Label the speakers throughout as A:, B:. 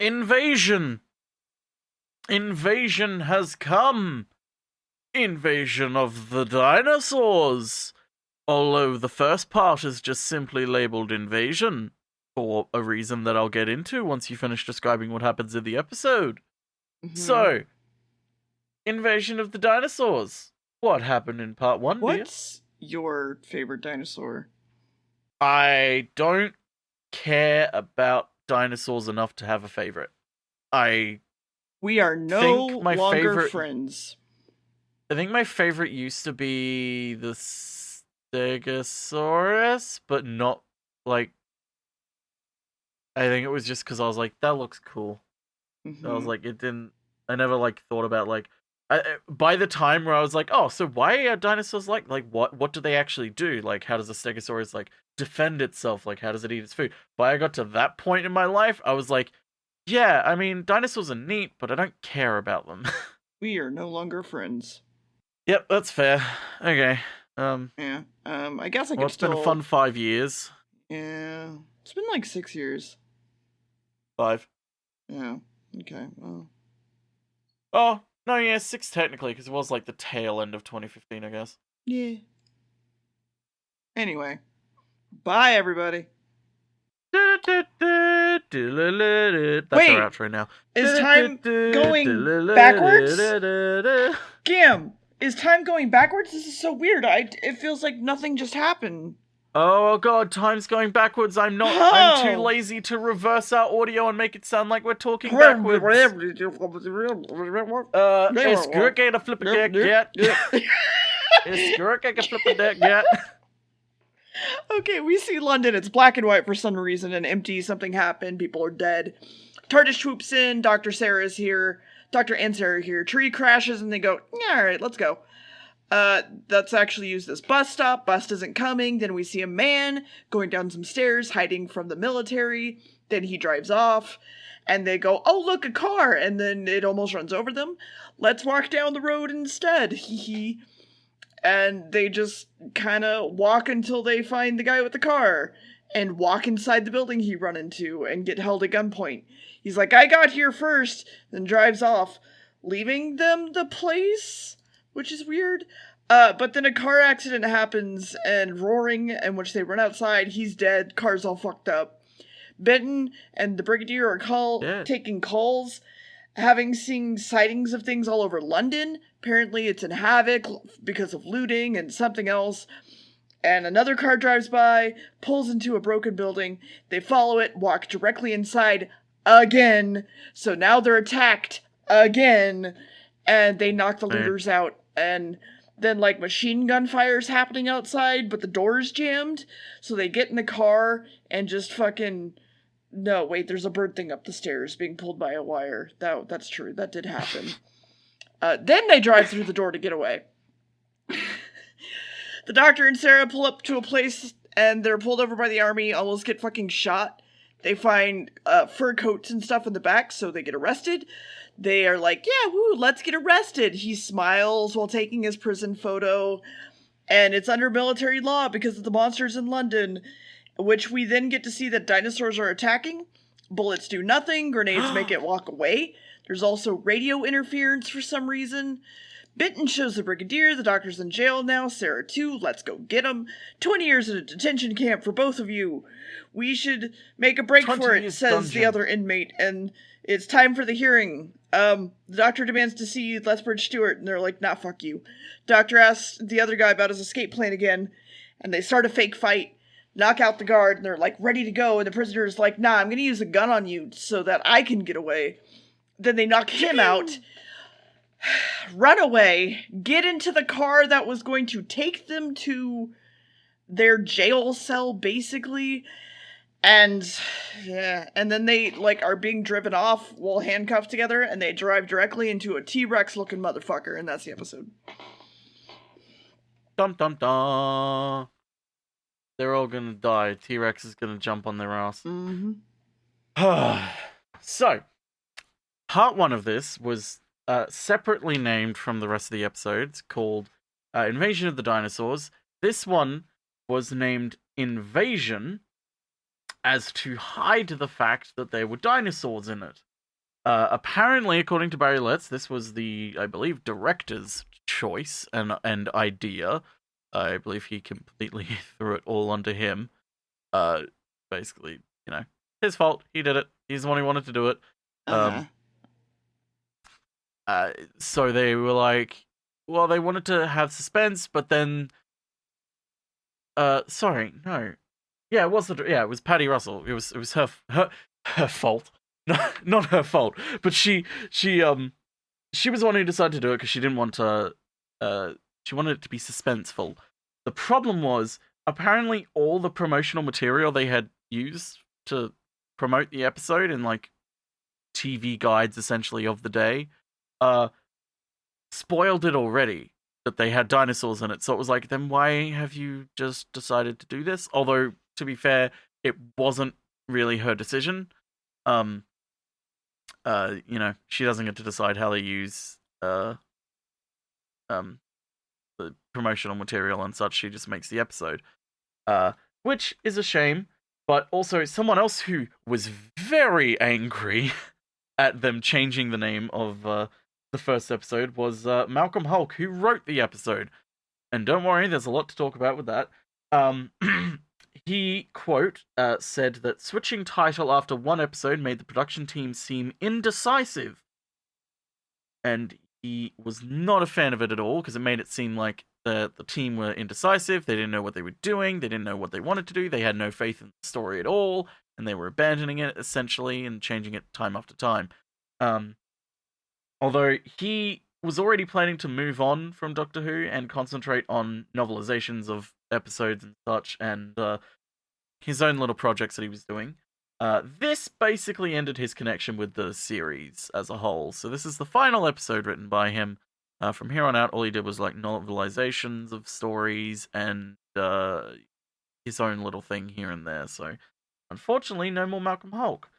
A: Invasion! Invasion has come! Invasion of the Dinosaurs! Although the first part is just simply labeled Invasion, for a reason that I'll get into once you finish describing what happens in the episode. So, Invasion of the Dinosaurs. What happened in part 1, dear?
B: What's your favorite dinosaur?
A: I don't care about dinosaurs enough to have a favorite.
B: We are no longer friends.
A: I think my favorite used to be the Stegosaurus, but not like. I think it was just because I was like, that looks cool. I was like, it didn't. I never thought about by the time where I was like, oh, so why are dinosaurs like what do they actually do? Like, how does a Stegosaurus defend itself? Like, how does it eat its food? But I got to that point in my life, I was like, yeah, I mean, dinosaurs are neat, but I don't care about them.
B: We are no longer friends.
A: Yep, that's fair. Okay.
B: Yeah. I guess I could
A: it's been a fun 5 years.
B: Yeah. It's been 6 years.
A: 5.
B: Yeah. Okay. Well.
A: Oh, no, yeah, 6 technically, because it was the tail end of 2015, I guess.
B: Yeah. Anyway. Bye, everybody.
A: That's our outro now.
B: Is time going backwards? Gamb, is time going backwards? This is so weird. It feels like nothing just happened.
A: Oh god, time's going backwards. I'm too lazy to reverse our audio and make it sound like we're talking backwards. Is Gurk a flip a deck yet? Is Gurk a flip a deck yet?
B: Okay, we see London. It's black and white for some reason and empty. Something happened. People are dead. TARDIS swoops in. Dr. and Sarah are here. Tree crashes and they go, yeah, alright, let's go. Let's actually use this bus stop. Bus isn't coming. Then we see a man going down some stairs, hiding from the military. Then he drives off. And they go, oh, look, a car. And then it almost runs over them. Let's walk down the road instead. Hee hee. And they just kind of walk until they find the guy with the car. And walk inside the building he run into and get held at gunpoint. He's like, I got here first. Then drives off, leaving them the place, which is weird. But then a car accident happens and roaring, in which they run outside. He's dead. Car's all fucked up. Benton and the Brigadier are taking calls, having seen sightings of things all over London. Apparently it's in havoc because of looting and something else. And another car drives by, pulls into a broken building. They follow it, walk directly inside again. So now they're attacked again. And they knock the looters out. And then machine gun fire is happening outside, but the door is jammed. So they get in the car and just fucking... No, wait, there's a bird thing up the stairs being pulled by a wire. That's true. That did happen. Then they drive through the door to get away. The Doctor and Sarah pull up to a place and they're pulled over by the army, almost get fucking shot. They find fur coats and stuff in the back, so they get arrested. They are like, yeah, woo, let's get arrested. He smiles while taking his prison photo. And it's under military law because of the monsters in London, which we then get to see that dinosaurs are attacking. Bullets do nothing. Grenades make it walk away. There's also radio interference for some reason. Benton shows the Brigadier. The Doctor's in jail now. Sarah too. Let's go get him. 20 years in a detention camp for both of you. We should make a break for it, says the other inmate. And it's time for the hearing. The Doctor demands to see Lethbridge Stewart. And they're like, nah, fuck you. Doctor asks the other guy about his escape plan again. And they start a fake fight. Knock out the guard. And they're ready to go. And the prisoner's like, nah, I'm going to use a gun on you so that I can get away. Then they knock him out. Run away, get into the car that was going to take them to their jail cell, basically, and then they, are being driven off while handcuffed together, and they drive directly into a T-Rex looking motherfucker, and that's the episode.
A: Dum dum dum. They're all gonna die. T-Rex is gonna jump on their ass.
B: Mm-hmm.
A: So, part 1 of this was separately named from the rest of the episodes, called Invasion of the Dinosaurs. This one was named Invasion as to hide the fact that there were dinosaurs in it. Apparently, according to Barry Letts, this was the, I believe, director's choice and idea. I believe he completely threw it all onto him. Uh, Basically, his fault. He did it. He's the one who wanted to do it.
B: Uh-huh.
A: So they were like, well, they wanted to have suspense, but then, sorry, no, yeah, it was Patty Russell. It was her fault, not her fault, but she was the one who decided to do it because she didn't want to, she wanted it to be suspenseful. The problem was apparently all the promotional material they had used to promote the episode and like TV guides essentially of the day, spoiled it already that they had dinosaurs in it. So it was like, then why have you just decided to do this? Although, to be fair, it wasn't really her decision. She doesn't get to decide how they use the promotional material and such. She just makes the episode. Which is a shame, but also someone else who was very angry at them changing the name of the first episode was Malcolm Hulk, who wrote the episode. And don't worry, there's a lot to talk about with that. He, quote, said that switching title after one episode made the production team seem indecisive. And he was not a fan of it at all, because it made it seem like the team were indecisive, they didn't know what they were doing, they didn't know what they wanted to do, they had no faith in the story at all, and they were abandoning it, essentially, and changing it time after time. Although he was already planning to move on from Doctor Who and concentrate on novelizations of episodes and such, and his own little projects that he was doing. This basically ended his connection with the series as a whole. So this is the final episode written by him. From here on out, all he did was like novelizations of stories and his own little thing here and there. So unfortunately, no more Malcolm Hulk.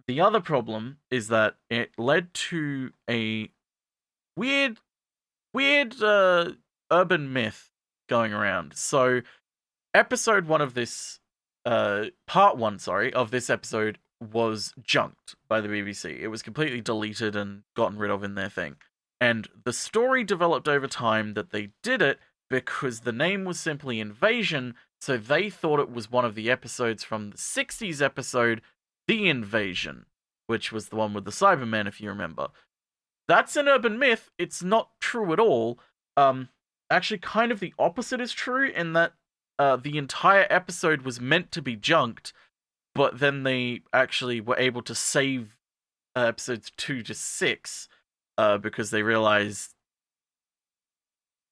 A: The other problem is that it led to a weird urban myth going around. So episode 1 of this part 1, of this episode was junked by the BBC. It was completely deleted and gotten rid of in their thing. And the story developed over time that they did it because the name was simply Invasion, so they thought it was one of the episodes from the 60s episode, The Invasion, which was the one with the Cybermen, if you remember. That's an urban myth. It's not true at all. Actually, kind of the opposite is true in that the entire episode was meant to be junked, but then they actually were able to save episodes 2 to 6 because they realized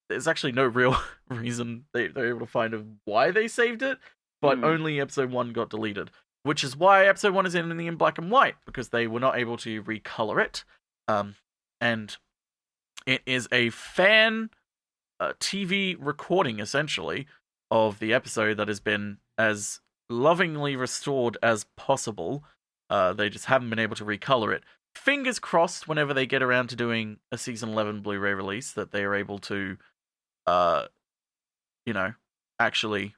A: there's actually no real reason they're able to find of why they saved it, but only episode 1 got deleted, which is why episode 1 is in black and white, because they were not able to recolor it. And it is a fan TV recording, essentially, of the episode that has been as lovingly restored as possible. They just haven't been able to recolor it. Fingers crossed whenever they get around to doing a season 11 Blu-ray release that they are able to, actually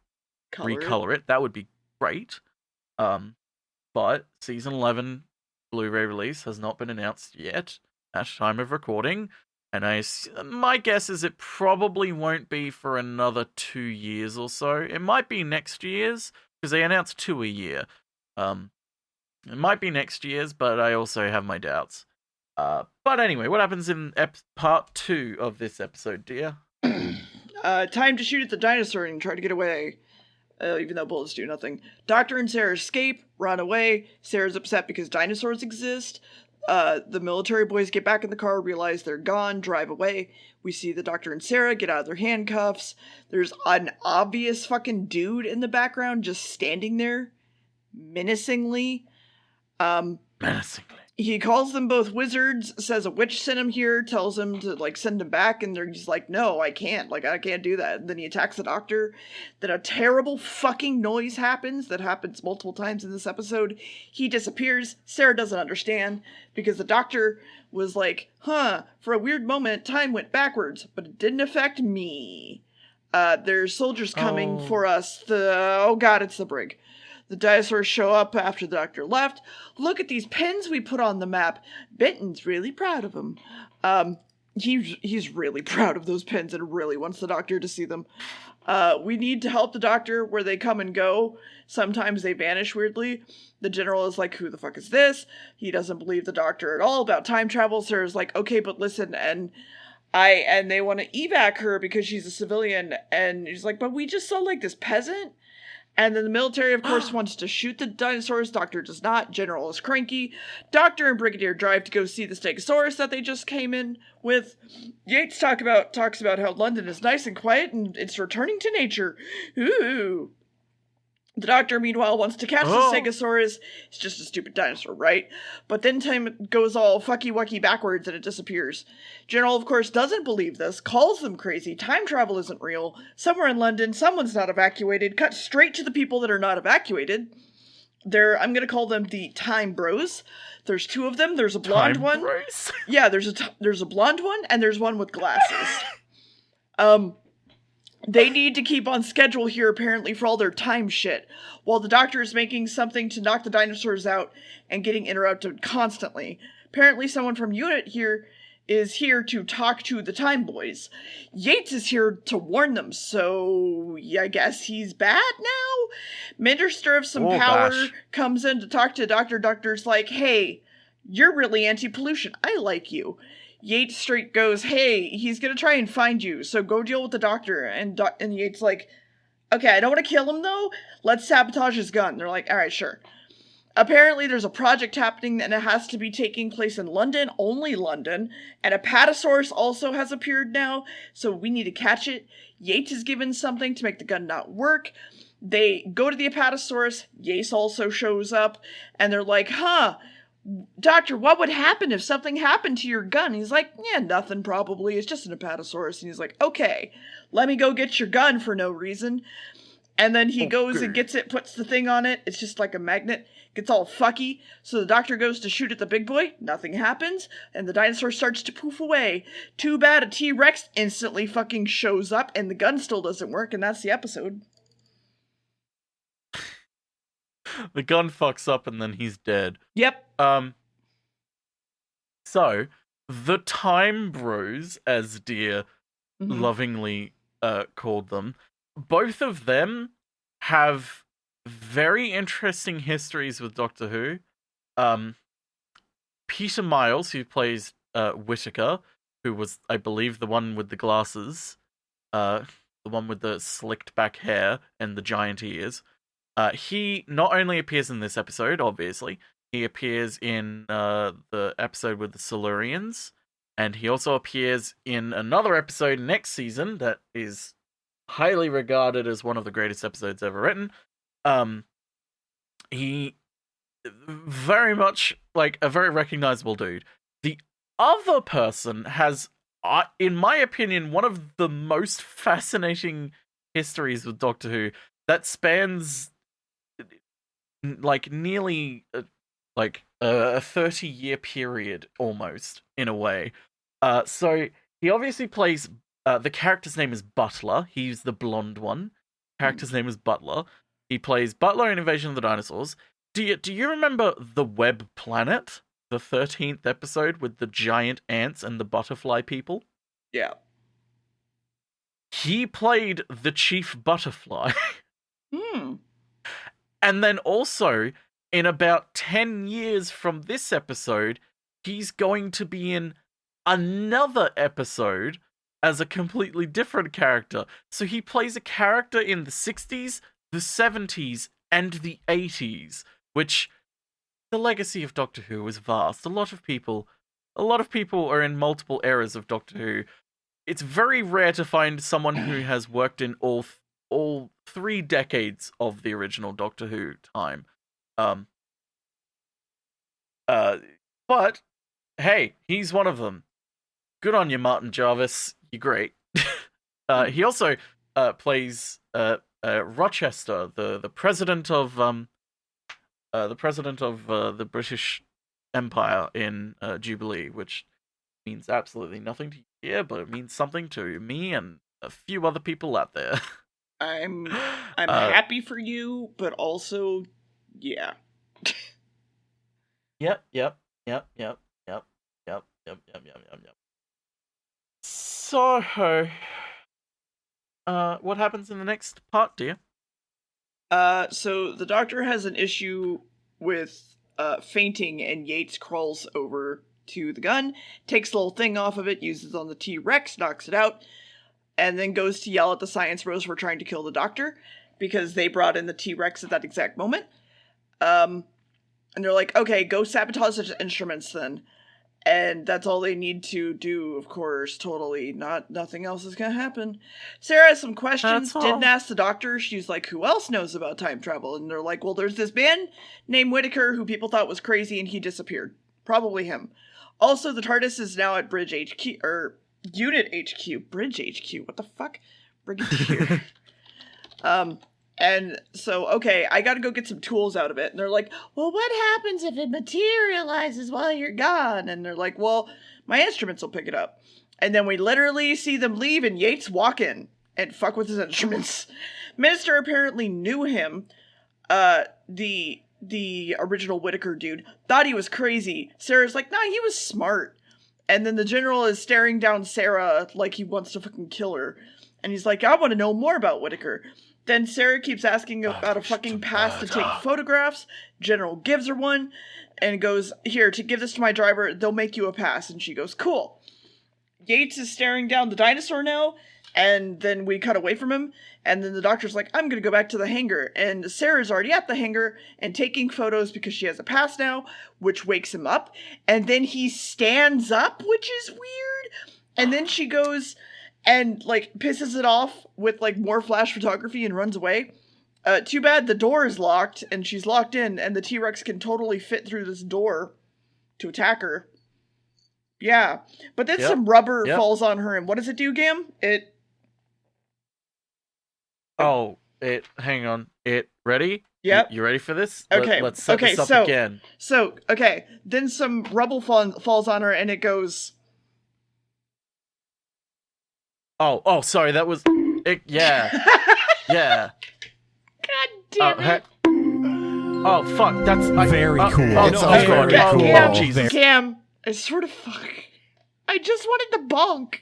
A: recolor it. That would be great. But season 11 Blu-ray release has not been announced yet at time of recording. And my guess is it probably won't be for another 2 years or so. It might be next year's, because they announced 2 a year. It might be next year's, but I also have my doubts. But anyway, what happens in part 2 of this episode, dear?
B: Time to shoot at the dinosaur and try to get away. Even though bullets do nothing. Doctor and Sarah escape, run away. Sarah's upset because dinosaurs exist. The military boys get back in the car, realize they're gone, drive away. We see the Doctor and Sarah get out of their handcuffs. There's an obvious fucking dude in the background just standing there menacingly.
A: Menacingly.
B: He calls them both wizards, says a witch sent him here, tells him to, send him back, and they're just like, no, I can't. I can't do that. And then he attacks the Doctor. Then a terrible fucking noise happens that happens multiple times in this episode. He disappears. Sarah doesn't understand, because the Doctor was like, for a weird moment, time went backwards, but it didn't affect me. There's soldiers coming for us. Oh god, it's the brig. The dinosaurs show up after the doctor left. Look at these pins we put on the map. Benton's really proud of them. He's really proud of those pins and really wants the doctor to see them. We need to help the doctor where they come and go. Sometimes they vanish weirdly. The general is like, who the fuck is this? He doesn't believe the doctor at all about time travel. Sarah's like, okay, but listen, and they want to evac her because she's a civilian. And he's like, but we just saw like this peasant. And then the military, of course, wants to shoot the dinosaurs. Doctor does not. General is cranky. Doctor and Brigadier drive to go see the Stegosaurus that they just came in with. Yates talks about how London is nice and quiet and it's returning to nature. Ooh. The doctor, meanwhile, wants to catch the Stegosaurus. It's just a stupid dinosaur, right? But then time goes all fucky-wucky backwards and it disappears. General, of course, doesn't believe this, calls them crazy, time travel isn't real, somewhere in London, someone's not evacuated, cut straight to the people that are not evacuated. I'm gonna call them the Time Bros. There's two of them, there's a blonde one.
A: Bros?
B: Yeah, there's a blonde one, and there's one with glasses. They need to keep on schedule here, apparently, for all their time shit, while the doctor is making something to knock the dinosaurs out and getting interrupted constantly. Apparently, someone from unit here is here to talk to the Time Boys. Yates is here to warn them, so yeah, I guess he's bad now? Minister of some power comes in to talk to Doctor. Doctor's like, hey, you're really anti-pollution. I like you. Yates straight goes, hey, he's gonna try and find you, so go deal with the doctor. And Yates like, okay, I don't want to kill him though. Let's sabotage his gun. They're like, all right, sure. Apparently there's a project happening and it has to be taking place in London, only London. And a Apatosaurus also has appeared now, so we need to catch it. Yates is given something to make the gun not work. They go to the Apatosaurus. Yates also shows up, and they're like, Doctor, what would happen if something happened to your gun? He's like, yeah, nothing probably. It's just an Apatosaurus. And he's like, okay, let me go get your gun for no reason. And then he goes and gets it, puts the thing on it. It's just like a magnet. Gets all fucky. So the doctor goes to shoot at the big boy. Nothing happens. And the dinosaur starts to poof away. Too bad a T-Rex instantly fucking shows up and the gun still doesn't work. And that's the episode.
A: The gun fucks up and then he's dead.
B: Yep.
A: So, the Time Bros, as Dear lovingly called them, both of them have very interesting histories with Doctor Who. Peter Miles, who plays Whittaker, who was, I believe, the one with the glasses, the one with the slicked back hair and the giant ears, he not only appears in this episode, obviously, he appears in the episode with the Silurians, and he also appears in another episode next season that is highly regarded as one of the greatest episodes ever written. He very much like a very recognizable dude. The other person has, in my opinion, one of the most fascinating histories with Doctor Who that spans like nearly like a 30-year period almost, in a way. So he obviously plays, the character's name is Butler. He's the blonde one. Character's name is Butler. He plays Butler in Invasion of the Dinosaurs. Do you remember The Web Planet? The 13th episode with the giant ants and the butterfly people?
B: Yeah.
A: He played the Chief Butterfly. And then also, in about 10 years from this episode, he's going to be in another episode as a completely different character. So he plays a character in the 60s, the 70s, and the 80s, which the legacy of Doctor Who is vast. A lot of people are in multiple eras of Doctor Who. It's very rare to find someone who has worked in all 3 decades of the original Doctor Who time. But hey, he's one of them. Good on you, Martin Jarvis. You're great. He also plays Rochester, the president of the British Empire in Jubilee, which means absolutely nothing to you here, but it means something to me and a few other people out there.
B: I'm happy for you, but also, yeah.
A: Yep. So, what happens in the next part, dear?
B: So the Doctor has an issue with fainting, and Yates crawls over to the gun, takes the little thing off of it, uses it on the T-Rex, knocks it out, and then goes to yell at the Science Bros for trying to kill the Doctor, because they brought in the T-Rex at that exact moment. And they're like, okay, go sabotage the instruments then. And that's all they need to do, of course, totally. Nothing else is gonna happen. Sarah has some questions, didn't ask the Doctor. She's like, who else knows about time travel? And they're like, well, there's this man named Whitaker who people thought was crazy and he disappeared. Probably him. Also, the TARDIS is now at Bridge HQ, or Unit HQ. Bridge HQ, what the fuck? Brigadier. And so, okay, I gotta go get some tools out of it. And they're like, well, what happens if it materializes while you're gone? And they're like, well, my instruments will pick it up. And then we literally see them leave and Yates walk in and fuck with his instruments. Minister apparently knew him. The original Whitaker dude thought he was crazy. Sarah's like, nah, he was smart. And then the general is staring down Sarah like he wants to fucking kill her. And he's like, I want to know more about Whitaker. Then Sarah keeps asking about a fucking pass to take photographs. General gives her one and goes, here, to give this to my driver, they'll make you a pass. And she goes, cool. Yates is staring down the dinosaur now, and then we cut away from him, and then the Doctor's like, I'm gonna go back to the hangar. And Sarah's already at the hangar and taking photos because she has a pass now, which wakes him up. And then he stands up, which is weird. And then she goes and, like, pisses it off with, like, more flash photography and runs away. Too bad the door is locked, and she's locked in, and the T-Rex can totally fit through this door to attack her. Yeah. But then some rubber falls on her, and what does it do, Gamb?
A: Hang on. Ready?
B: Yep.
A: You ready for this?
B: Okay.
A: Let's set this up again.
B: So, okay. Then some rubble falls on her, and it goes...
A: Oh, sorry, that was... yeah. Yeah.
B: God damn it.
A: Oh, fuck, that's...
C: Very cool.
A: Oh, no,
C: it's very cool.
B: Cam,
A: Jesus.
B: Cam, I sort of fuck. I just wanted to bonk.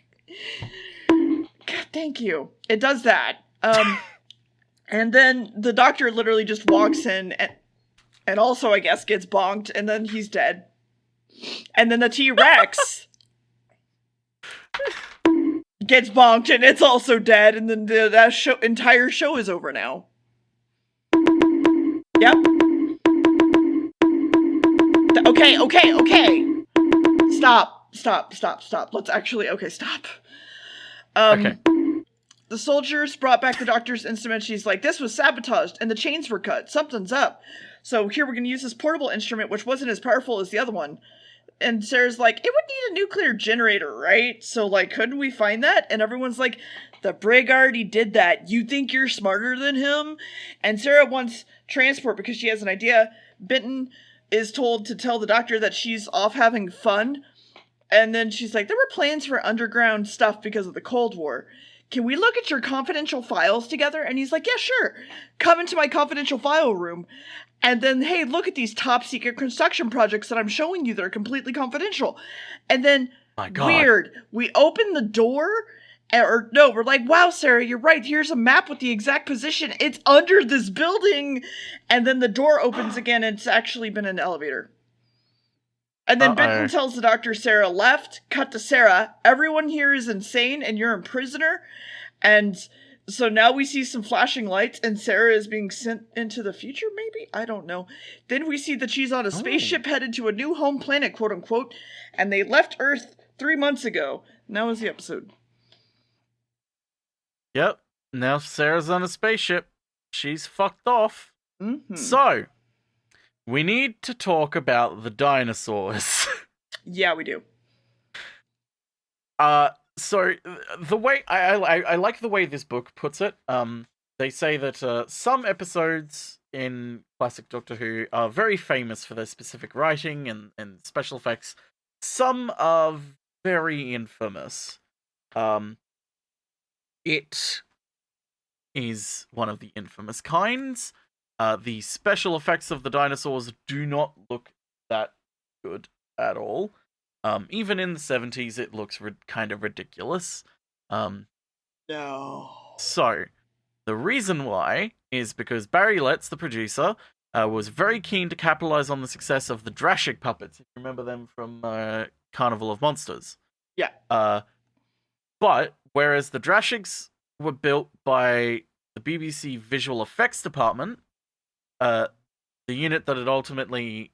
B: God, thank you. It does that. And then the Doctor literally just walks in and also, I guess, gets bonked, and then he's dead. And then the T-Rex... gets bonked and it's also dead, and then that entire show is over now. Yep. Okay. Stop. Let's actually, stop.
A: Okay.
B: The soldiers brought back the Doctor's instrument. She's like, this was sabotaged and the chains were cut. Something's up. So here we're going to use this portable instrument, which wasn't as powerful as the other one. And Sarah's like, it would need a nuclear generator, right? So, like, couldn't we find that? And everyone's like, the brig already did that. You think you're smarter than him? And Sarah wants transport because she has an idea. Benton is told to tell the Doctor that she's off having fun. And then she's like, there were plans for underground stuff because of the Cold War. Can we look at your confidential files together? And he's like, yeah, sure. Come into my confidential file room. And then, hey, look at these top secret construction projects that I'm showing you that are completely confidential. And then, weird, we open the door, we're like, wow, Sarah, you're right. Here's a map with the exact position. It's under this building. And then the door opens again, and it's actually been an elevator. And then Benton tells the Doctor Sarah left, cut to Sarah. Everyone here is insane, and you're a prisoner. And... so now we see some flashing lights, and Sarah is being sent into the future, maybe? I don't know. Then we see that she's on a spaceship headed to a new home planet, quote-unquote, and they left Earth 3 months ago. And that was the episode.
A: Yep. Now Sarah's on a spaceship. She's fucked off.
B: Mm-hmm.
A: So, we need to talk about the dinosaurs.
B: Yeah, we do.
A: So the way I like the way this book puts it. They say that some episodes in classic Doctor Who are very famous for their specific writing and special effects. Some are very infamous. It is one of the infamous kinds. The special effects of the dinosaurs do not look that good at all. Even in the 70s, it looks kind of ridiculous.
B: No.
A: So, the reason why is because Barry Letts, the producer, was very keen to capitalize on the success of the Drashig puppets. If you remember them from Carnival of Monsters.
B: Yeah.
A: But whereas the Drashigs were built by the BBC Visual Effects Department, the unit that had ultimately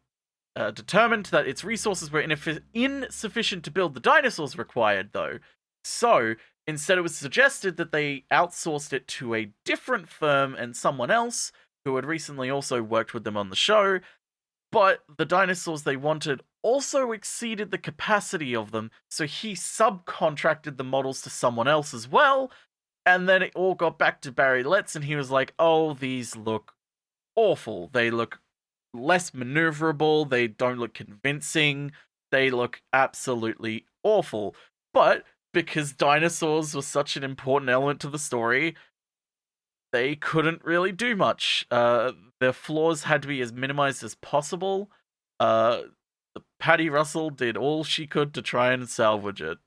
A: determined that its resources were insufficient to build the dinosaurs required, though. So, instead it was suggested that they outsourced it to a different firm and someone else who had recently also worked with them on the show, but the dinosaurs they wanted also exceeded the capacity of them, so he subcontracted the models to someone else as well, and then it all got back to Barry Letts, and he was like, oh, these look awful. They look less maneuverable, they don't look convincing, they look absolutely awful. But because dinosaurs were such an important element to the story, they couldn't really do much. Their flaws had to be as minimized as possible. Patty Russell did all she could to try and salvage it.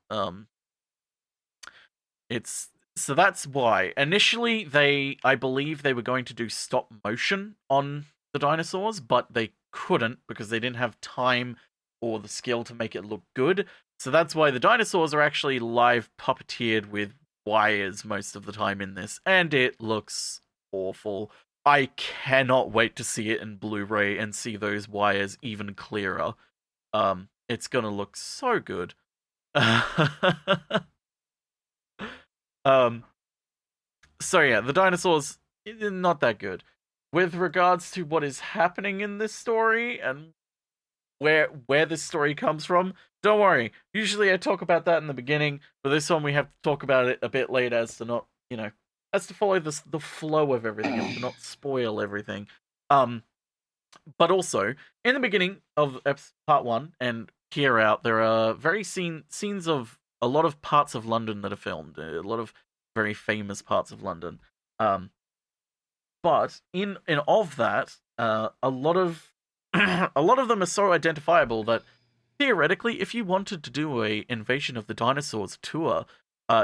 A: So that's why. Initially, I believe they were going to do stop motion on the dinosaurs, but they couldn't because they didn't have time or the skill to make it look good. So that's why the dinosaurs are actually live puppeteered with wires most of the time in this, and it looks awful. I cannot wait to see it in Blu-ray and see those wires even clearer. It's gonna look so good. So yeah, the dinosaurs, not that good. With regards to what is happening in this story and where this story comes from, don't worry. Usually I talk about that in the beginning, but this one we have to talk about it a bit later as to not, as to follow the flow of everything and to not spoil everything. But also, in the beginning of part 1 and here out, there are scenes of a lot of parts of London that are filmed, a lot of very famous parts of London. But in of that, a lot of them are so identifiable that theoretically, if you wanted to do a Invasion of the Dinosaurs tour,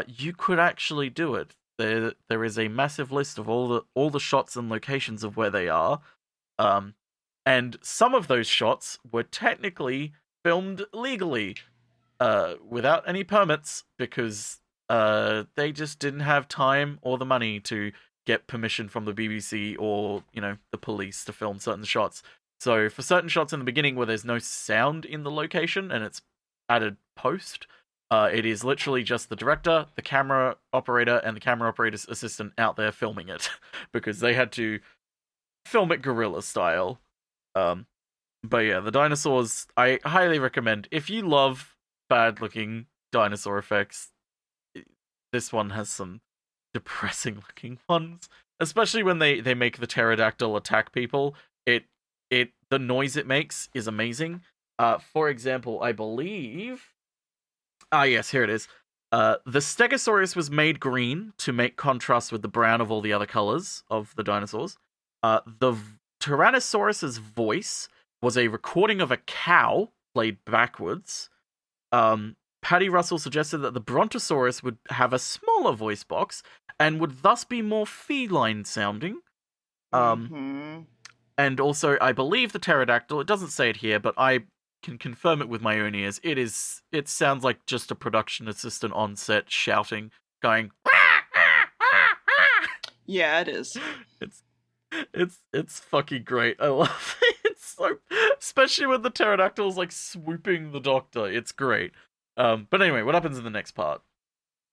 A: you could actually do it. There is a massive list of all the shots and locations of where they are, and some of those shots were technically filmed legally, without any permits, because they just didn't have time or the money to get permission from the BBC or the police to film certain shots. So for certain shots in the beginning where there's no sound in the location and it's added post, it is literally just the director, the camera operator, and the camera operator's assistant out there filming it because they had to film it guerrilla style. But yeah, the dinosaurs, I highly recommend. If you love bad looking dinosaur effects, this one has some depressing looking ones, especially when they make the pterodactyl attack people. The noise it makes is amazing. For example, I believe yes, here it is. The Stegosaurus was made green to make contrast with the brown of all the other colors of the dinosaurs. The Tyrannosaurus's voice was a recording of a cow played backwards. Patty Russell suggested that the Brontosaurus would have a smaller voice box and would thus be more feline sounding. And also, I believe the pterodactyl, it doesn't say it here, but I can confirm it with my own ears. It sounds like just a production assistant on set shouting, going,
B: yeah, it is.
A: It's fucking great. I love it. It's so, especially when the pterodactyl's like swooping the doctor. It's great. But anyway, what happens in the next part?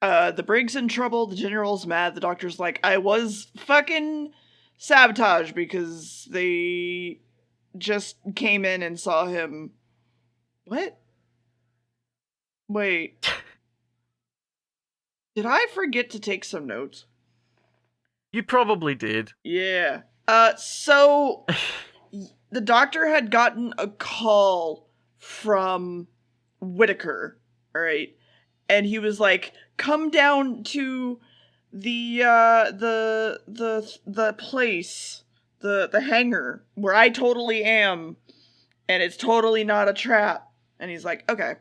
B: The Brig's in trouble, the general's mad, the doctor's like, I was fucking sabotaged because they just came in and saw him. What? Wait. Did I forget to take some notes?
A: You probably did.
B: Yeah. So the doctor had gotten a call from Whitaker, all right? And he was like, come down to the place, the hangar where I totally am, and it's totally not a trap. And he's like, okay.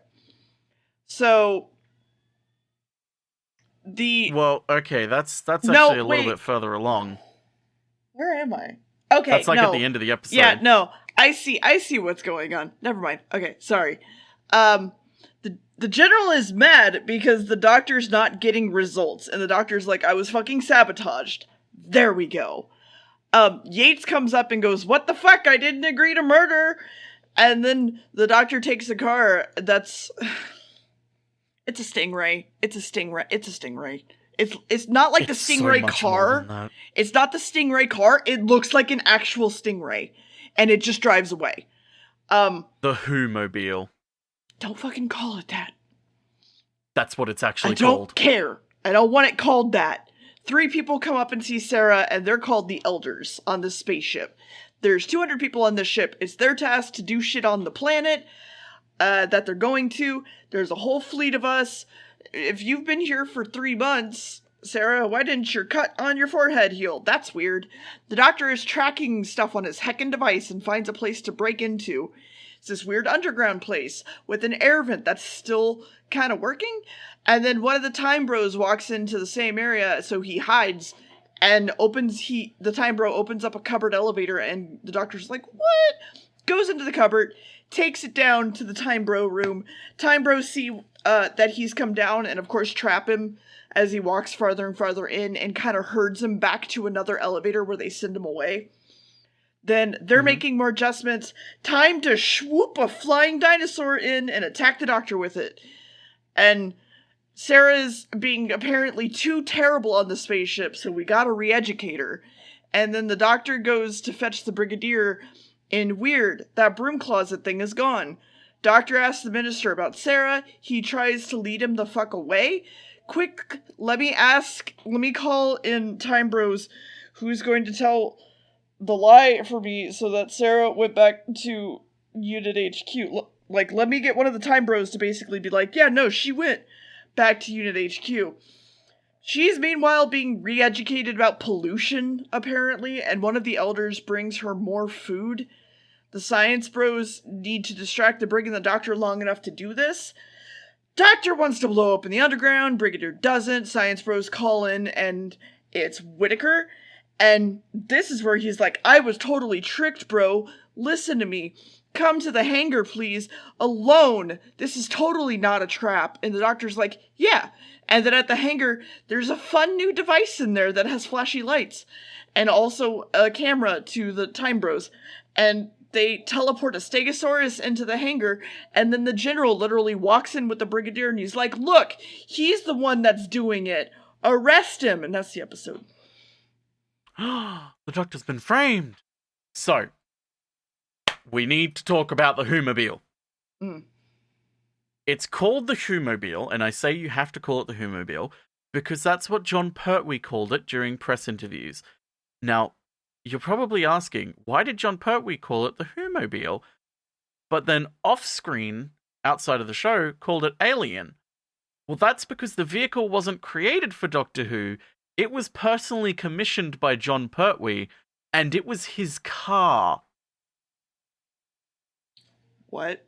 B: So
A: Well, okay, that's
B: no,
A: actually a little
B: wait.
A: bit further along.
B: Where am I? Okay,
A: That's like
B: no.
A: at the end of the episode.
B: Yeah, no. I see what's going on. Never mind. Okay, sorry. The general is mad because the doctor's not getting results, and the doctor's like, I was fucking sabotaged. There we go. Yates comes up and goes, what the fuck? I didn't agree to murder. And then the doctor takes a car that's... It's a Stingray. It's a Stingray. It's not like
A: it's
B: the Stingray
A: so much
B: car.
A: more than that.
B: It's not the Stingray car. It looks like an actual Stingray. And it just drives away.
A: The Who-mobile.
B: Don't fucking call it that.
A: That's what it's actually
B: called. I
A: don't
B: care. I don't want it called that. 3 people come up and see Sarah, and they're called the Elders on this spaceship. There's 200 people on this ship. It's their task to do shit on the planet that they're going to. There's a whole fleet of us. If you've been here for 3 months, Sarah, why didn't your cut on your forehead heal? That's weird. The doctor is tracking stuff on his heckin' device and finds a place to break into. It's this weird underground place with an air vent that's still kind of working. And then one of the Time Bros walks into the same area, so he hides and the Time Bro opens up a cupboard elevator, and the doctor's like, what? Goes into the cupboard, takes it down to the Time Bro room. Time Bros see that he's come down and, of course, trap him as he walks farther and farther in and kind of herds him back to another elevator where they send him away. Then they're making more adjustments. Time to swoop a flying dinosaur in and attack the doctor with it. And Sarah's being apparently too terrible on the spaceship, so we gotta re-educate her. And then the doctor goes to fetch the Brigadier, and weird, that broom closet thing is gone. Doctor asks the minister about Sarah. He tries to lead him the fuck away. Quick, let me call in Time Bros who's going to tell the lie for me so that Sarah went back to Unit HQ. Let me get one of the Time Bros to basically be like, yeah, no, she went back to Unit HQ. She's meanwhile being re-educated about pollution, apparently, and one of the elders brings her more food. The Science Bros need to distract the Brig and the Doctor long enough to do this. Doctor wants to blow up in the underground, Brigadier doesn't. Science Bros call in, and it's Whitaker. And this is where he's like, I was totally tricked, bro. Listen to me. Come to the hangar, please. Alone. This is totally not a trap. And the doctor's like, yeah. And then at the hangar, there's a fun new device in there that has flashy lights. And also a camera to the Time Bros. And they teleport a Stegosaurus into the hangar. And then the general literally walks in with the Brigadier and he's like, look, he's the one that's doing it. Arrest him. And that's the episode.
A: The doctor's been framed. So, we need to talk about the Who-mobile. It's called the Who-mobile, and I say you have to call it the Who-mobile because that's what John Pertwee called it during press interviews. Now, you're probably asking, why did John Pertwee call it the Who-mobile, but then off-screen, outside of the show, called it Alien? Well, that's because the vehicle wasn't created for Doctor Who. It was personally commissioned by John Pertwee, and it was his car.
B: What?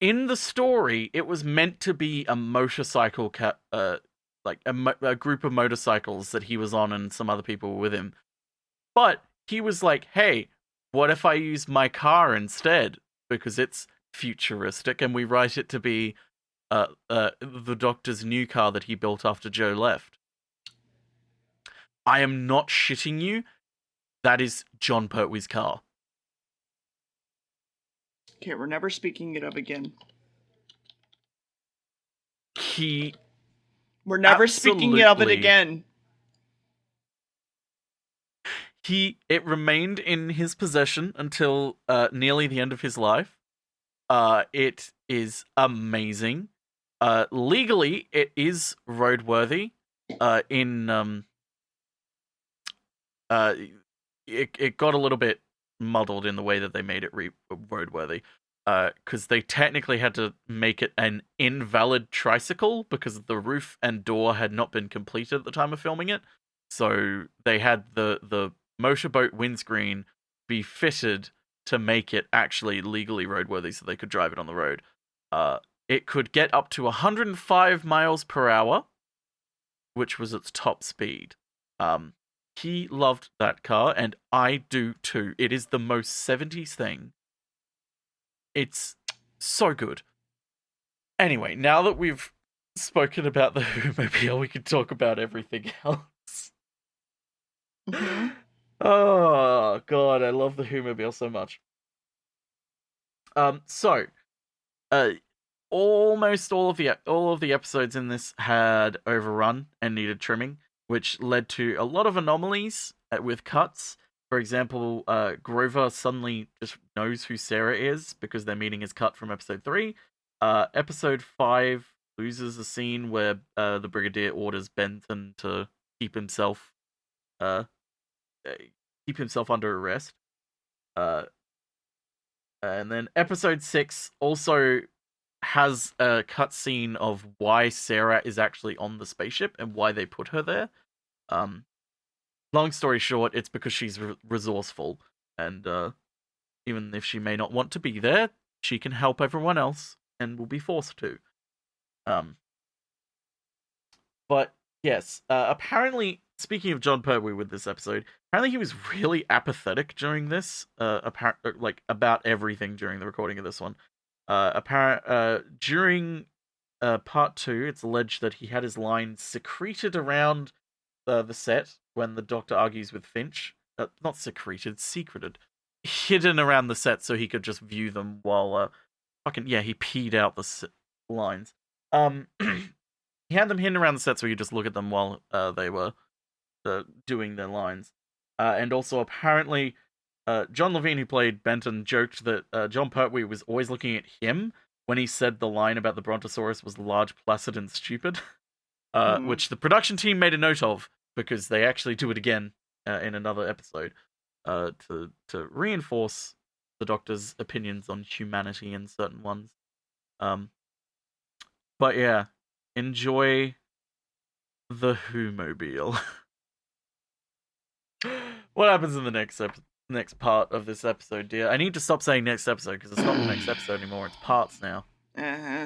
A: In the story, it was meant to be a motorcycle, like a group of motorcycles that he was on and some other people were with him. But he was like, hey, what if I use my car instead? Because it's futuristic, and we write it to be the Doctor's new car that he built after Joe left. I am not shitting you. That is John Pertwee's car.
B: Okay, we're never speaking it of again. We're never speaking of it again.
A: It remained in his possession until nearly the end of his life. It is amazing. Legally, it is roadworthy. It got a little bit muddled in the way that they made it roadworthy. because they technically had to make it an invalid tricycle because the roof and door had not been completed at the time of filming it. So they had the motorboat windscreen be fitted to make it actually legally roadworthy so they could drive it on the road. It could get up to 105 miles per hour, which was its top speed. He loved that car, and I do too. It is the most 70s thing. It's so good. Anyway, now that we've spoken about the Who-mobile, we can talk about everything else. Mm-hmm. Oh, God, I love the Who-mobile so much. Almost all of the episodes in this had overrun and needed trimming, which led to a lot of anomalies with cuts. For example, Grover suddenly just knows who Sarah is because their meeting is cut from episode 3. Episode 5 loses a scene where the Brigadier orders Benton to keep himself under arrest. And then episode 6 also has a cutscene of why Sarah is actually on the spaceship and why they put her there. Long story short, it's because she's resourceful, and even if she may not want to be there, she can help everyone else and will be forced to. But yes, apparently, speaking of John Pertwee with this episode, apparently he was really apathetic during this, about everything during the recording of this one. During part 2, it's alleged that he had his lines secreted around the set when the Doctor argues with Finch. Not secreted, secreted. Hidden around the set so he could just view them while, he peed out the lines. He had them hidden around the set so he could just look at them while they were doing their lines. And also, apparently, John Levine, who played Benton, joked that John Pertwee was always looking at him when he said the line about the Brontosaurus was large, placid, and stupid, which the production team made a note of because they actually do it again in another episode to reinforce the Doctor's opinions on humanity and certain ones. But yeah, enjoy the Who-mobile. What happens in the next part of this episode, dear? I need to stop saying next episode because it's not the next episode anymore. It's parts now.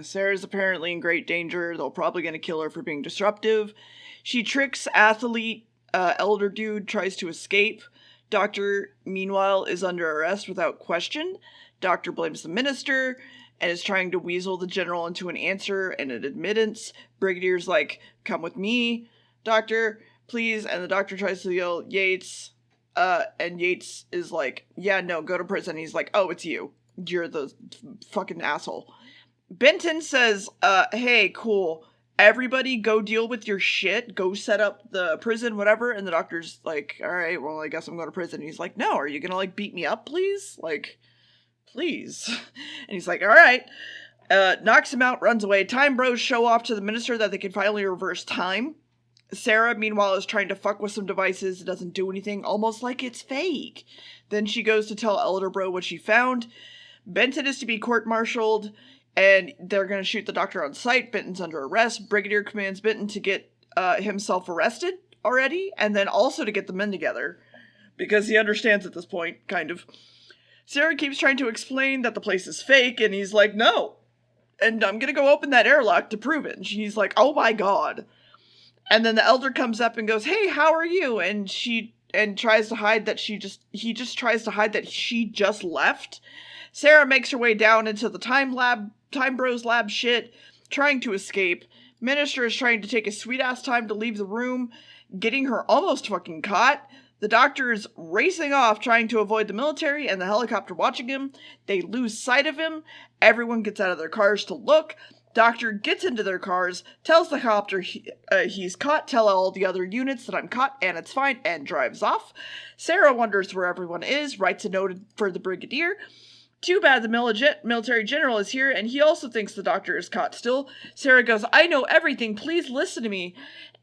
B: Sarah's apparently in great danger. They're probably going to kill her for being disruptive. She tricks athlete, elder dude, tries to escape. Doctor, meanwhile, is under arrest without question. Doctor blames the minister and is trying to weasel the general into an answer and an admittance. Brigadier's like, come with me, Doctor, please. And the Doctor tries to yell, Yates. And Yates is like, yeah, no, go to prison. He's like, oh, it's you. You're the fucking asshole. Benton says, hey, cool. Everybody go deal with your shit. Go set up the prison, whatever. And the Doctor's like, all right, well, I guess I'm going to prison. And he's like, no, are you going to, like, beat me up, please? Like, please. And he's like, all right. Knocks him out, runs away. Time Bros show off to the minister that they can finally reverse time. Sarah, meanwhile, is trying to fuck with some devices. It doesn't do anything, almost like it's fake. Then she goes to tell Elder Bro what she found. Benton is to be court-martialed, and they're going to shoot the Doctor on sight. Benton's under arrest. Brigadier commands Benton to get himself arrested already, and then also to get the men together, because he understands at this point, kind of. Sarah keeps trying to explain that the place is fake, and he's like, no. And I'm going to go open that airlock to prove it. And she's like, oh my god. And then the Elder comes up and goes, hey, how are you? And tries to hide that he just tries to hide that she just left. Sarah makes her way down into the Time Bros lab shit, trying to escape. Minister is trying to take a sweet-ass time to leave the room, getting her almost fucking caught. The Doctor is racing off, trying to avoid the military and the helicopter watching him. They lose sight of him. Everyone gets out of their cars to look. Doctor gets into their cars, tells the copter he's caught, tell all the other units that I'm caught and it's fine, and drives off. Sarah wonders where everyone is, writes a note for the Brigadier. Too bad the military general is here, and he also thinks the Doctor is caught still. Sarah goes, I know everything, please listen to me,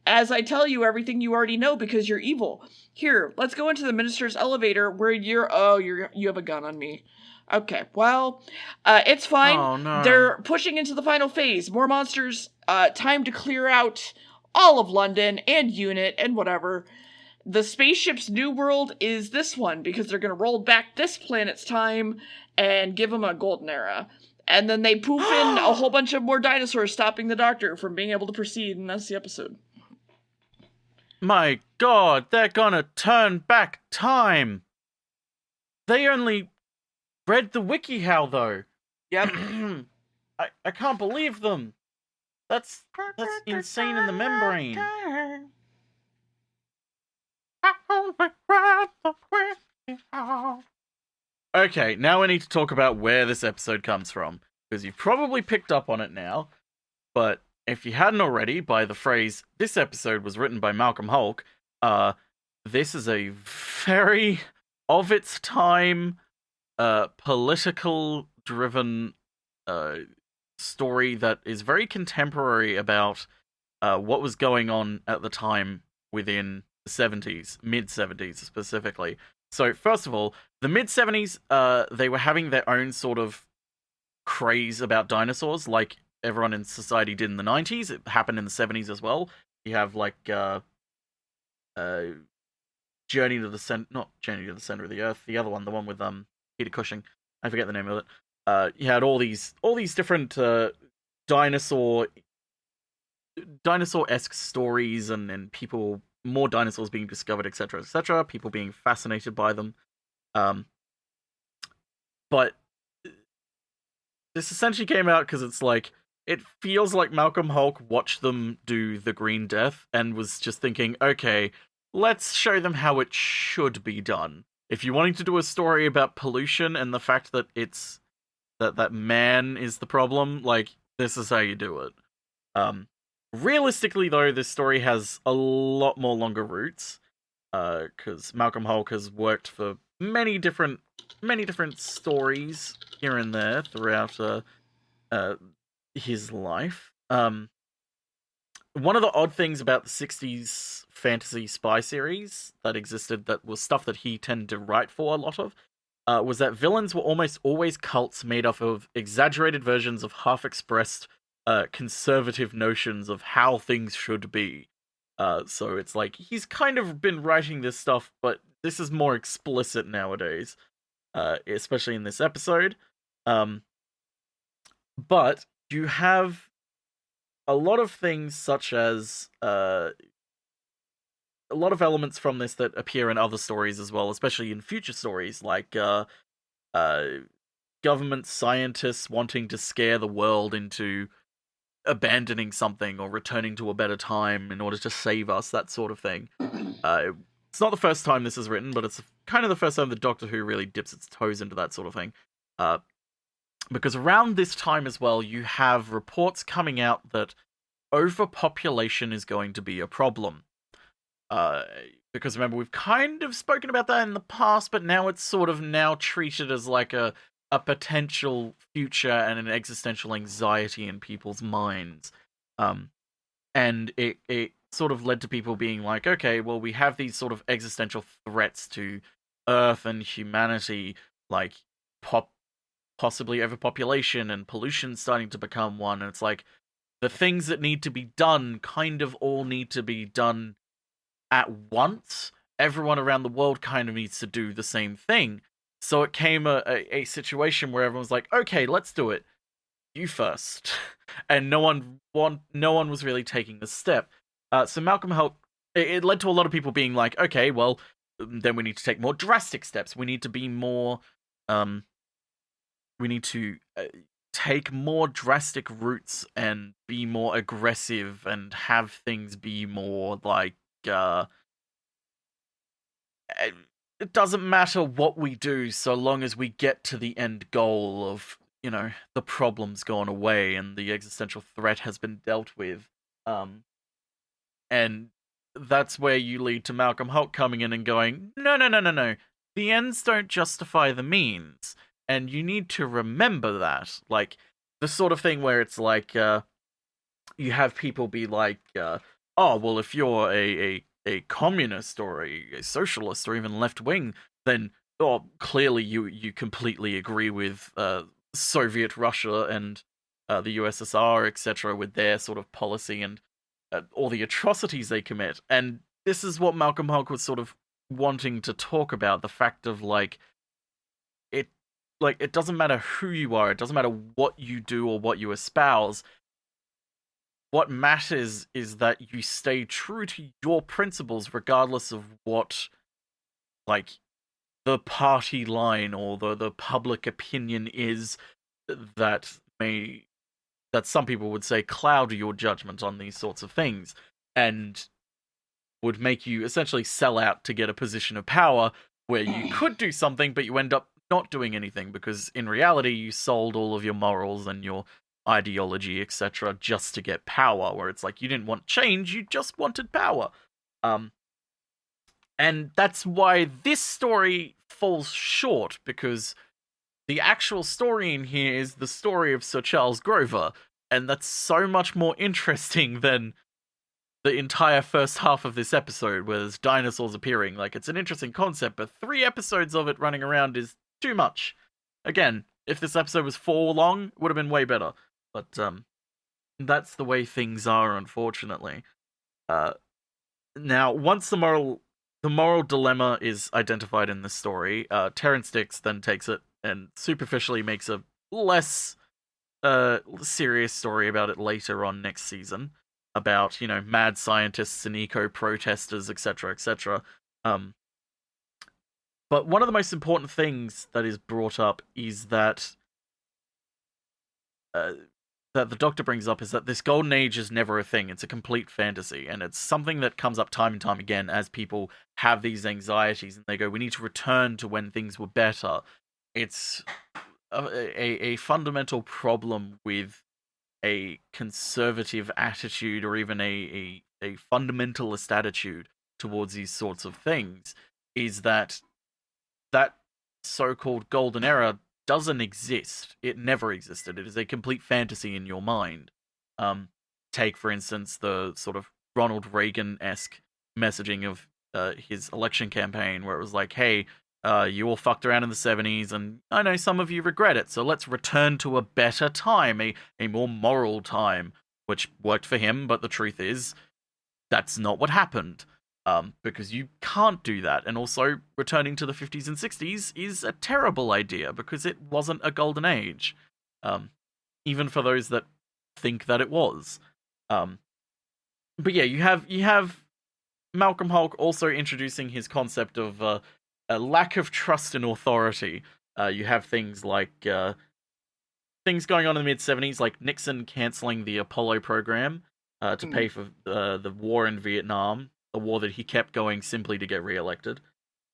B: as I tell you everything you already know because you're evil. Here, let's go into the minister's elevator where you have a gun on me. Okay, well, it's fine.
A: Oh, no.
B: They're pushing into the final phase. More monsters. Time to clear out all of London and Unit and whatever. The spaceship's new world is this one because they're going to roll back this planet's time and give them a golden era. And then they poof in a whole bunch of more dinosaurs, stopping the Doctor from being able to proceed, and that's the episode.
A: My God, they're gonna turn back time. They only read the WikiHow, though.
B: Yep.
A: I can't believe them. That's insane in the membrane. Okay, now we need to talk about where this episode comes from, because you've probably picked up on it now, but if you hadn't already, by the phrase, this episode was written by Malcolm Hulke, this is a very of its time, political-driven story that is very contemporary about what was going on at the time within the 70s, mid-70s specifically. So, first of all, the mid-70s, they were having their own sort of craze about dinosaurs, like everyone in society did in the 90s. It happened in the 70s as well. You have, like, Journey to the Center... Not Journey to the Center of the Earth, the other one, the one with Peter Cushing. I forget the name of it. You had all these different dinosaur-esque stories and people... more dinosaurs being discovered, etc., people being fascinated by them. But this essentially came out because it's like, it feels like Malcolm Hulke watched them do The Green Death and was just thinking, okay, let's show them how it should be done. If you're wanting to do a story about pollution and the fact that it's that man is the problem, like, this is how you do it. Realistically, though, this story has a lot more longer roots, because Malcolm Hulke has worked for many different stories here and there throughout his life. One of the odd things about the 60s fantasy spy series that existed, that was stuff that he tended to write for a lot of, was that villains were almost always cults made up of exaggerated versions of half-expressed conservative notions of how things should be. So it's like, he's kind of been writing this stuff, but this is more explicit nowadays, especially in this episode. But you have a lot of things such as a lot of elements from this that appear in other stories as well, especially in future stories, like government scientists wanting to scare the world into abandoning something or returning to a better time in order to save us, that sort of thing. It's not the first time this is written, but it's kind of the first time that Doctor Who really dips its toes into that sort of thing. Because around this time as well, you have reports coming out that overpopulation is going to be a problem. Because remember, we've kind of spoken about that in the past, but now it's sort of now treated as like a potential future and an existential anxiety in people's minds. And it sort of led to people being like, okay, well, we have these sort of existential threats to Earth and humanity, like possibly overpopulation and pollution starting to become one. And it's like, the things that need to be done kind of all need to be done at once. Everyone around the world kind of needs to do the same thing. So it came a situation where everyone's like, okay, let's do it. You first. And no one was really taking the step. So Malcolm Hulke, it led to a lot of people being like, okay, well, then we need to take more drastic steps. We need to be more, we need to take more drastic routes and be more aggressive and have things be more like, it doesn't matter what we do so long as we get to the end goal of, you know, the problem's gone away and the existential threat has been dealt with. And that's where you lead to Malcolm Hulke coming in and going, no. The ends don't justify the means. And you need to remember that. Like, the sort of thing where it's like, you have people be like, oh, well, if you're a communist or a socialist or even left-wing, then clearly you completely agree with Soviet Russia and the USSR, etc., with their sort of policy and all the atrocities they commit. And this is what Malcolm Hulk was sort of wanting to talk about, the fact of it it doesn't matter who you are, it doesn't matter what you do or what you espouse. What matters is that you stay true to your principles regardless of what like the party line or the public opinion is that may that some people would say cloud your judgment on these sorts of things and would make you essentially sell out to get a position of power where you could do something but you end up not doing anything because in reality you sold all of your morals and your ideology, etc., just to get power, where it's like you didn't want change, you just wanted power. And that's why this story falls short, because the actual story in here is the story of Sir Charles Grover, and that's so much more interesting than the entire first half of this episode, where there's dinosaurs appearing. Like, it's an interesting concept, but 3 episodes of it running around is too much. Again, if this episode was 4 long, it would have been way better. But that's the way things are, unfortunately. Now, once the moral dilemma is identified in this story, Terrence Dix then takes it and superficially makes a less serious story about it later on next season, about, you know, mad scientists and eco-protesters, etc., etc. But one of the most important things that is brought up is that that the Doctor brings up is that this golden age is never a thing. It's a complete fantasy, and it's something that comes up time and time again as people have these anxieties and they go, we need to return to when things were better. It's a fundamental problem with a conservative attitude or even a fundamentalist attitude towards these sorts of things, is that so-called golden era doesn't exist. It never existed. It is a complete fantasy in your mind. Take, for instance, the sort of Ronald Reagan-esque messaging of his election campaign, where it was like, hey, you all fucked around in the 70s, and I know some of you regret it, so let's return to a better time, a more moral time, which worked for him, but the truth is, that's not what happened. Because you can't do that. And also, returning to the 50s and 60s is a terrible idea, because it wasn't a golden age. Even for those that think that it was. But yeah, you have Malcolm Hulk also introducing his concept of a lack of trust in authority. You have things like things going on in the mid-70s, like Nixon cancelling the Apollo program to pay for the war in Vietnam, a war that he kept going simply to get re-elected.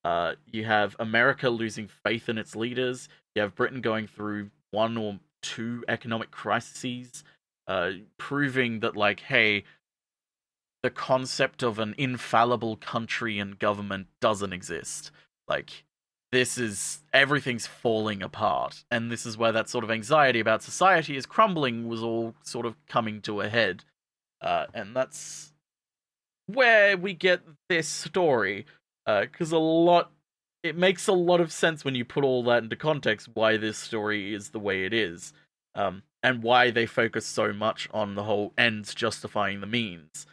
A: You have America losing faith in its leaders. You have Britain going through 1 or 2 economic crises, proving that, like, hey, the concept of an infallible country and government doesn't exist. Like, everything's falling apart. And this is where that sort of anxiety about society is crumbling was all sort of coming to a head. And that's where we get this story, because it makes a lot of sense when you put all that into context, why this story is the way it is, and why they focus so much on the whole ends justifying the means.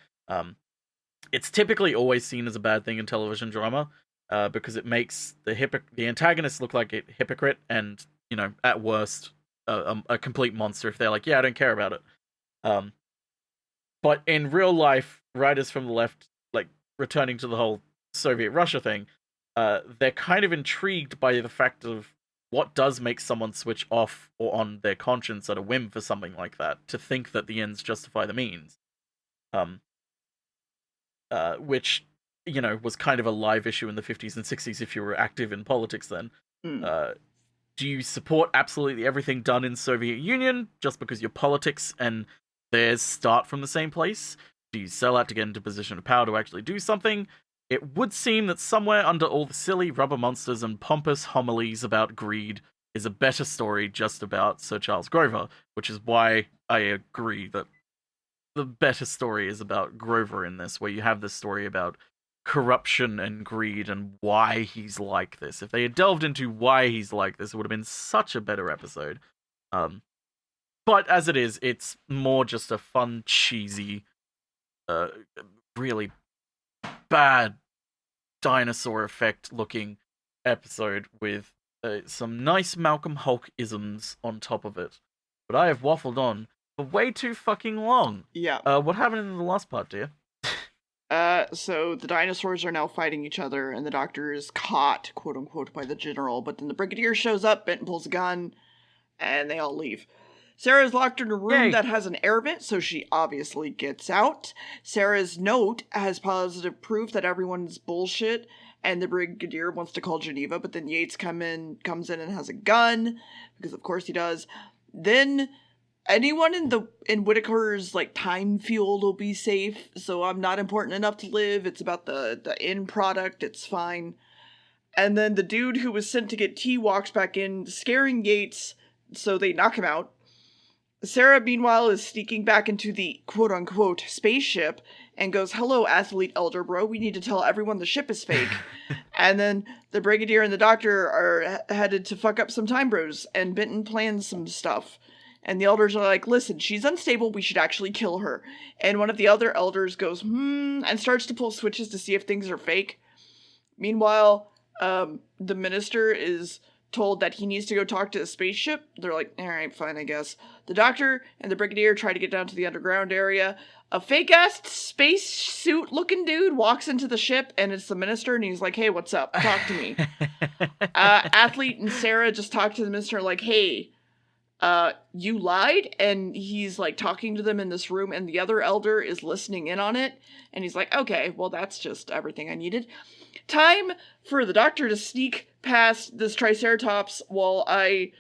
A: It's typically always seen as a bad thing in television drama, because it makes the antagonist look like a hypocrite and, you know, at worst, a complete monster if they're like, yeah, I don't care about it. But in real life, writers from the left, like, returning to the whole Soviet Russia thing, they're kind of intrigued by the fact of what does make someone switch off or on their conscience at a whim for something like that, to think that the ends justify the means. Which, you know, was kind of a live issue in the 50s and 60s if you were active in politics then. Do you support absolutely everything done in Soviet Union just because your politics and theirs start from the same place? Do you sell out to get into a position of power to actually do something? It would seem that somewhere under all the silly rubber monsters and pompous homilies about greed is a better story just about Sir Charles Grover, which is why I agree that the better story is about Grover in this, where you have this story about corruption and greed and why he's like this. If they had delved into why he's like this, it would have been such a better episode. But as it is, it's more just a fun, cheesy, really bad dinosaur effect looking episode with some nice Malcolm Hulk isms on top of it. But I have waffled on for way too fucking long.
B: Yeah.
A: What happened in the last part, dear?
B: So the dinosaurs are now fighting each other, and the Doctor is caught, quote unquote, by the General. But then the Brigadier shows up, Benton pulls a gun, and they all leave. Sarah's locked in a room that has an air vent, so she obviously gets out. Sarah's note has positive proof that everyone's bullshit, and the Brigadier wants to call Geneva, but then Yates comes in and has a gun, because of course he does. Then anyone in Whittaker's time field will be safe, so I'm not important enough to live. It's about the end product, it's fine. And then the dude who was sent to get tea walks back in, scaring Yates, so they knock him out. Sarah, meanwhile, is sneaking back into the quote-unquote spaceship and goes, "Hello, athlete elder bro, we need to tell everyone the ship is fake." And then the Brigadier and the Doctor are headed to fuck up some time bros, and Benton plans some stuff. And the elders are like, "Listen, she's unstable, we should actually kill her." And one of the other elders goes, and starts to pull switches to see if things are fake. Meanwhile, the minister is told that he needs to go talk to the spaceship. They're like, alright, fine, I guess. The Doctor and the Brigadier try to get down to the underground area. A fake-ass spacesuit looking dude walks into the ship, and it's the minister, and he's like, "Hey, what's up? Talk to me." Athlete and Sarah just talk to the minister like, "Hey, you lied," and he's talking to them in this room, and the other elder is listening in on it, and he's like, "Okay, well, that's just everything I needed." Time for the Doctor to sneak past this Triceratops while I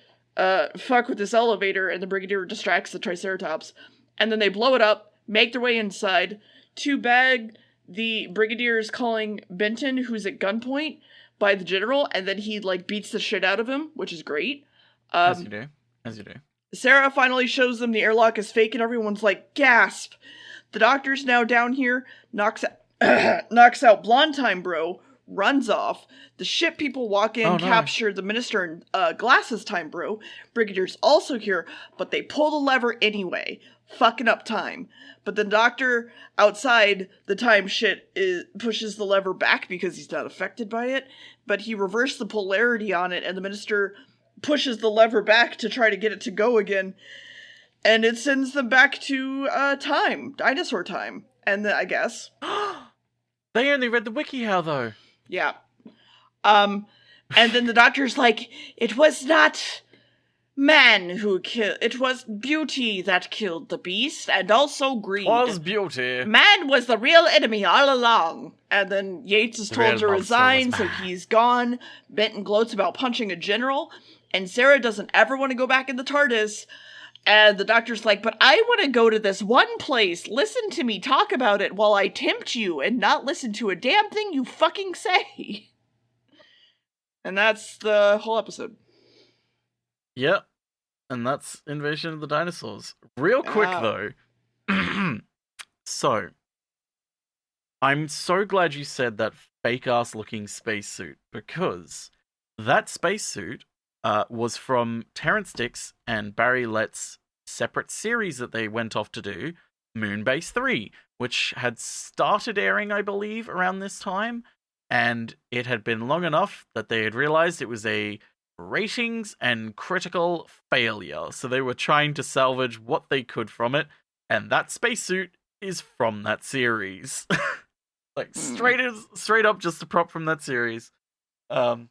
B: fuck with this elevator, and the Brigadier distracts the Triceratops, and then they blow it up, make their way inside. Too bad the Brigadier is calling Benton, who's at gunpoint, by the General, and then he beats the shit out of him, which is great.
A: As you do.
B: Sarah finally shows them the airlock is fake, and everyone's like, gasp. The Doctor's now down here, knocks out Blonde Time Bro, runs off. The ship people walk in, capture the minister and Glasses Time Bro. Brigadier's also here, but they pull the lever anyway, fucking up time. But the Doctor outside the time shit pushes the lever back because he's not affected by it, but he reversed the polarity on it, and the minister pushes the lever back to try to get it to go again, and it sends them back to dinosaur time. And I guess
A: they only read the WikiHow though.
B: Yeah. And then the Doctor's like, "It was not man who killed, it was beauty that killed the beast, and also greed.
A: Was beauty.
B: Man was the real enemy all along." And then Yates is told to resign, so he's gone. Benton gloats about punching a general, and Sarah doesn't ever want to go back in the TARDIS. And the Doctor's like, "But I want to go to this one place. Listen to me talk about it while I tempt you and not listen to a damn thing you fucking say." And that's the whole episode.
A: Yep. And that's Invasion of the Dinosaurs. Real quick, though. So, I'm so glad you said that fake-ass looking spacesuit, because that spacesuit was from Terrence Dicks and Barry Lett's separate series that they went off to do, Moonbase 3, which had started airing, I believe, around this time, and it had been long enough that they had realized it was a ratings and critical failure, so they were trying to salvage what they could from it, and that spacesuit is from that series. Straight up just a prop from that series. But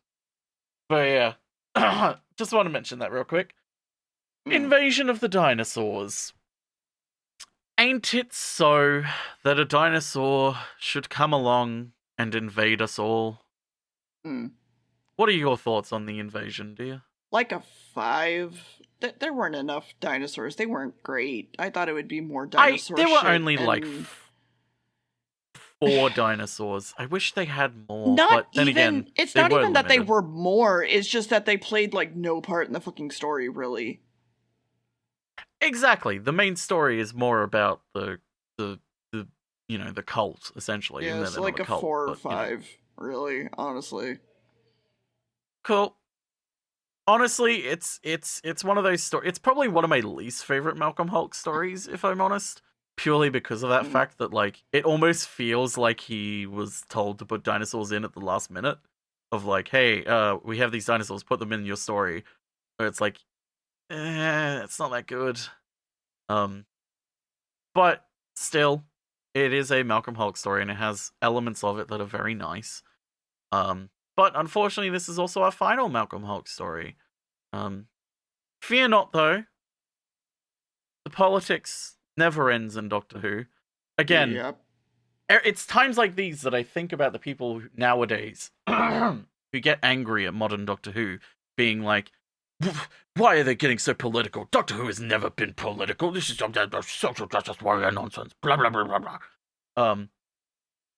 A: yeah. Just want to mention that real quick. Invasion of the Dinosaurs. Ain't it so that a dinosaur should come along and invade us all? What are your thoughts on the invasion, dear?
B: Like a 5. There weren't enough dinosaurs. They weren't great. I thought it would be more dinosaur
A: There were only 4 dinosaurs. I wish they had more. But then again,
B: it's not even that they were more. It's just that they played no part in the fucking story, really.
A: Exactly. The main story is more about the the cult, essentially.
B: Yeah,
A: Even though
B: it's
A: they're
B: like
A: not
B: a
A: a cult,
B: 4 or
A: but,
B: 5, really, honestly.
A: Cool. Honestly, it's one of those stories. It's probably one of my least favorite Malcolm Hulk stories, if I'm honest. Purely because of that fact that, like, it almost feels like he was told to put dinosaurs in at the last minute. Of like, hey, we have these dinosaurs, put them in your story. Where it's like, it's not that good. But still, it is a Malcolm Hulk story, and it has elements of it that are very nice. But unfortunately, this is also our final Malcolm Hulk story. Fear not, though. The politics never ends in Doctor Who. Again,
B: Yep.
A: It's times like these that I think about the people nowadays who get angry at modern Doctor Who, being like, why are they getting so political? Doctor Who has never been political. This is some social justice warrior nonsense. Blah, blah, blah, blah, blah.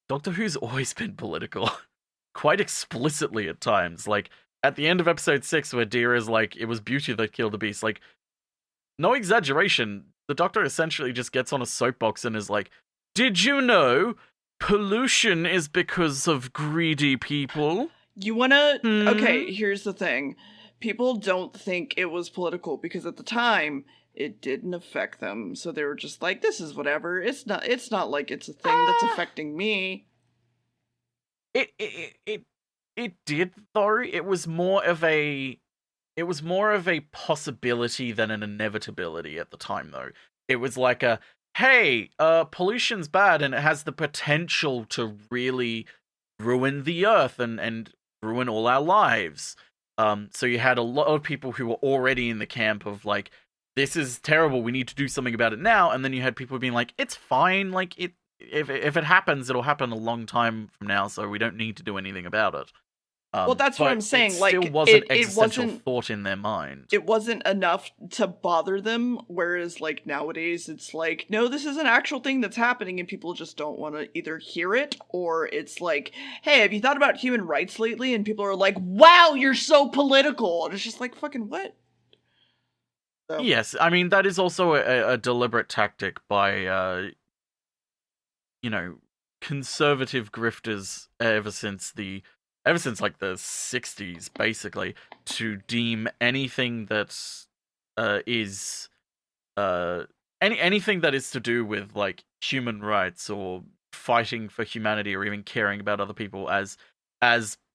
A: Doctor Who's always been political. Quite explicitly at times. Like, at the end of episode 6, where Deer is like, it was beauty that killed the beast. Like, no exaggeration. The Doctor essentially just gets on a soapbox and is like, did you know pollution is because of greedy people?
B: You wanna... Okay, here's the thing. People don't think it was political because at the time, it didn't affect them. So they were just like, this is whatever. It's not like it's a thing that's affecting me.
A: It did, though. It was more of a possibility than an inevitability at the time, though. It was like a, hey, pollution's bad and it has the potential to really ruin the earth and ruin all our lives. So you had a lot of people who were already in the camp of like, this is terrible, we need to do something about it now. And then you had people being like, it's fine, like, if it happens, it'll happen a long time from now, so we don't need to do anything about it.
B: Well, that's what I'm saying.
A: It
B: like,
A: still wasn't
B: it
A: existential
B: wasn't,
A: thought in their mind.
B: It wasn't enough to bother them. Whereas, like, nowadays, it's like, no, this is an actual thing that's happening, and people just don't want to either hear it, or it's like, hey, have you thought about human rights lately? And people are like, wow, you're so political. And it's just like, fucking what? So.
A: Yes, I mean, that is also a deliberate tactic by, conservative grifters ever since like the 60s, basically, to deem anything that is anything that is to do with like human rights or fighting for humanity or even caring about other people as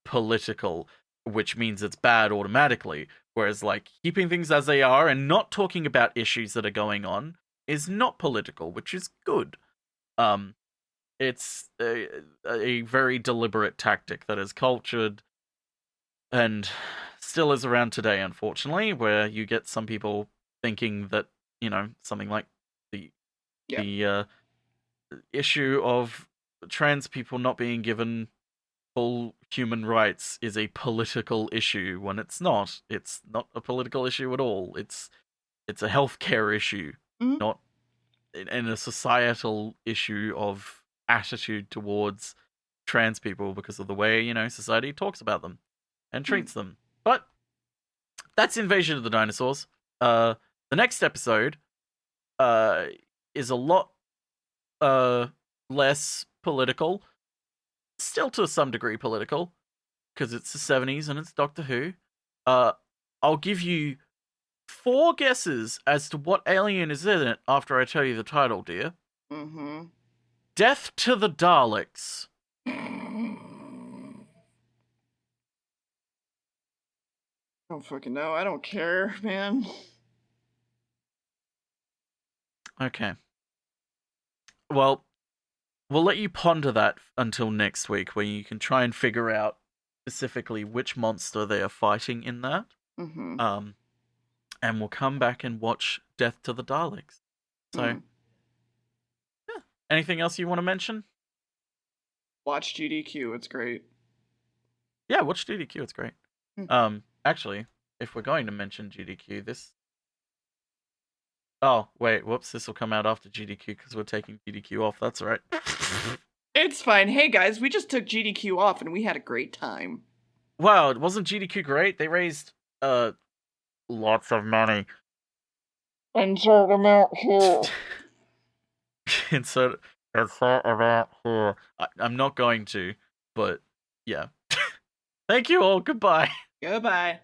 A: political, which means it's bad automatically. Whereas like keeping things as they are and not talking about issues that are going on is not political, which is good. It's a very deliberate tactic that is cultured and still is around today, unfortunately, where you get some people thinking that, something like the issue of trans people not being given full human rights is a political issue when it's not. It's not a political issue at all. It's a healthcare issue, not in a societal issue of attitude towards trans people because of the way, society talks about them and treats them. But that's Invasion of the Dinosaurs. The next episode is a lot less political. Still to some degree political, because it's the 70s and it's Doctor Who. I'll give you 4 guesses as to what alien is in it after I tell you the title, dear. Death to the Daleks.
B: I don't fucking know. I don't care, man.
A: Okay. Well, we'll let you ponder that until next week, where you can try and figure out specifically which monster they are fighting in that. And we'll come back and watch Death to the Daleks. So, anything else you want to mention?
B: Watch GDQ, it's great.
A: Yeah, watch GDQ, it's great. Actually, if we're going to mention GDQ, this... Oh, wait, whoops, this will come out after GDQ because we're taking GDQ off, that's right.
B: It's fine. Hey guys, we just took GDQ off and we had a great time.
A: Wow, wasn't GDQ great? They raised, lots of money.
B: Insert amount here.
A: Insert It's all about her. I'm not going to, but yeah. Thank you all. Goodbye.
B: Goodbye.